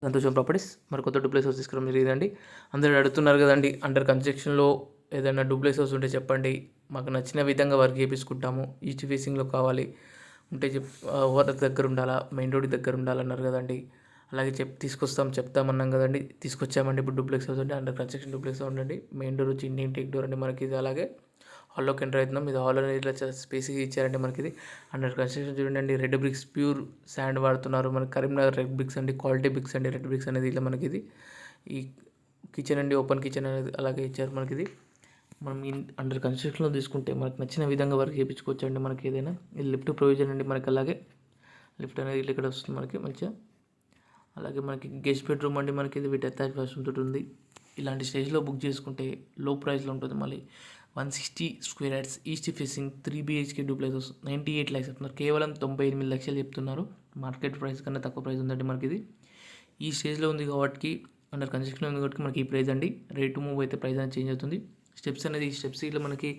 సంతోషం ప్రాపర్టీస్ మరి కొత్త డూప్లెక్స్ హౌస్ తీసుకురావడం జరిగిందండి. అందరూ అడుగుతున్నారు కదండి, అండర్ కన్స్ట్రక్షన్లో ఏదైనా డూప్లెక్స్ హౌస్ ఉంటే చెప్పండి, మాకు నచ్చిన విధంగా వర్క్ చేయించుకుంటాము, ఈస్ట్ ఫేసింగ్లో కావాలి ఉంటే ఓనర్ దగ్గర ఉండాలా, మెయిన్ రోడ్ దగ్గర ఉండాలన్నారు కదండి. అలాగే చెప్తామన్నాం కదండి, తీసుకొచ్చామండి. ఇప్పుడు డూప్లెక్స్ హౌస్ అంటే అండర్ కన్స్ట్రక్షన్ డూప్లెక్స్ హౌస్ అండి. మెయిన్ డోర్ వచ్చి ఇండియన్ టేక్ డోర్ అండి మనకి ఇది. అలాగే హాల్లోకి ఎంటర్ అవుతున్నాం. ఇది హాల్ అనేది ఇట్లా చాలా స్పేస్గా ఇచ్చారండి మనకి. ఇది అండర్ కన్స్ట్రక్షన్ చూడండి. రెడ్ బ్రిక్స్ ప్యూర్ శాండ్ వాడుతున్నారు. మనకి కరీంనగర్ రెడ్ బ్రిక్స్ అండి, క్వాలిటీ బ్రిక్స్ అండి. రెడ్ బ్రిక్స్ అనేది ఇలా మనకి ఇది. ఈ కిచెన్ అండి, ఓపెన్ కిచెన్ అనేది అలాగే ఇచ్చారు మనకి ఇది. మనం అండర్ కన్స్ట్రక్షన్లో తీసుకుంటే మనకు నచ్చిన విధంగా వర్క్ చేయించుకోవచ్చు అండి. మనకి ఏదైనా ఇది లిఫ్ట్ ప్రొవిజన్ అండి మనకి. అలాగే లిఫ్ట్ అనేది ఇక్కడ వస్తుంది మనకి మంచిగా. అలాగే మనకి గెస్ట్ బెడ్రూమ్ అండి మనకి ఇది. విత్ అటాచ్ వాష్రూమ్ తోటి ఉంది. ఇలాంటి స్టేజ్లో బుక్ చేసుకుంటే లో ప్రైస్లో ఉంటుంది. మళ్ళీ 160 square yards east facing 3 BHK duplex 98 lakhs చెప్తున్నారు. కేవలం 98 లక్షలు చెప్తున్నారు. మార్కెట్ ప్రైస్ కన్నా తక్కువ ప్రైస్ ఉందండి మనకి ఇది. ఈ స్టేజ్లో ఉంది కాబట్టి, అండర్ కన్స్ట్రక్షన్లో ఉంది కాబట్టి మనకి ఈ ప్రైస్ అండి. రేటు మూవ్ అయితే ప్రైస్ అనేది చేంజ్ అవుతుంది. స్టెప్స్ అనేది ఈ స్టెప్స్ ఇట్లా మనకి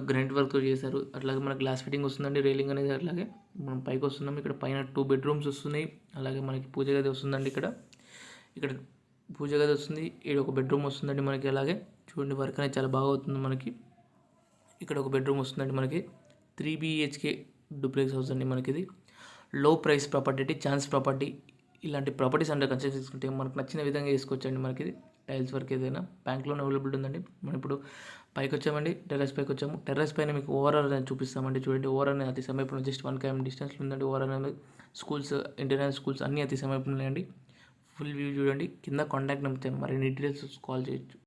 గ్రానైట్ వర్క్తో చేశారు. అట్లాగే మనకి గ్లాస్ ఫిట్టింగ్ వస్తుందండి, రైలింగ్ అనేది. అట్లాగే మనం పైకి వస్తున్నాం. ఇక్కడ పైన 2 bedrooms వస్తున్నాయి. అలాగే మనకి పూజ గది వస్తుందండి. ఇక్కడ పూజ గది వస్తుంది. ఇక్కడ ఒక బెడ్రూమ్ వస్తుందండి మనకి. అలాగే చూడండి వర్క్ అనేది చాలా బాగా అవుతుంది మనకి. ఇక్కడ ఒక బెడ్రూమ్ వస్తుందండి మనకి. 3 BHK డూప్లెక్స్ హౌస్ అండి మనకి ఇది. లో ప్రైస్ ప్రాపర్టీ, ఛాన్స్ ప్రాపర్టీ. ఇలాంటి ప్రాపర్టీస్ అండర్ కన్స్ట్రక్షన్ తీసుకుంటే మనకు నచ్చిన విధంగా చేసుకోవచ్చండి మనకి ఇది. టైల్స్ వర్క్ ఏదైనా బ్యాంక్లోనే అవైలబుల్ ఉందండి. మనం ఇప్పుడు పైకి వచ్చామండి, టెర్రస్ పైకి వచ్చాము. టెర్రస్ పైన మీకు ఓవరాల్ అనేది చూపిస్తామండి. చూడండి ఓవరాల్ అనేది అతి సమీపంలో జస్ట్ 1 km డిస్టెన్స్లో ఉందండి. ఓవరాల్ అనేది స్కూల్స్, ఇంటర్నేషనల్ స్కూల్స్ అన్నీ అతి సమీపంలో ఉన్నాయండి. ఫుల్ వ్యూ చూడండి. కింద కాంటాక్ట్ నెంబర్, మరిన్ని డీటెయిల్స్ కాల్ చేయొచ్చు.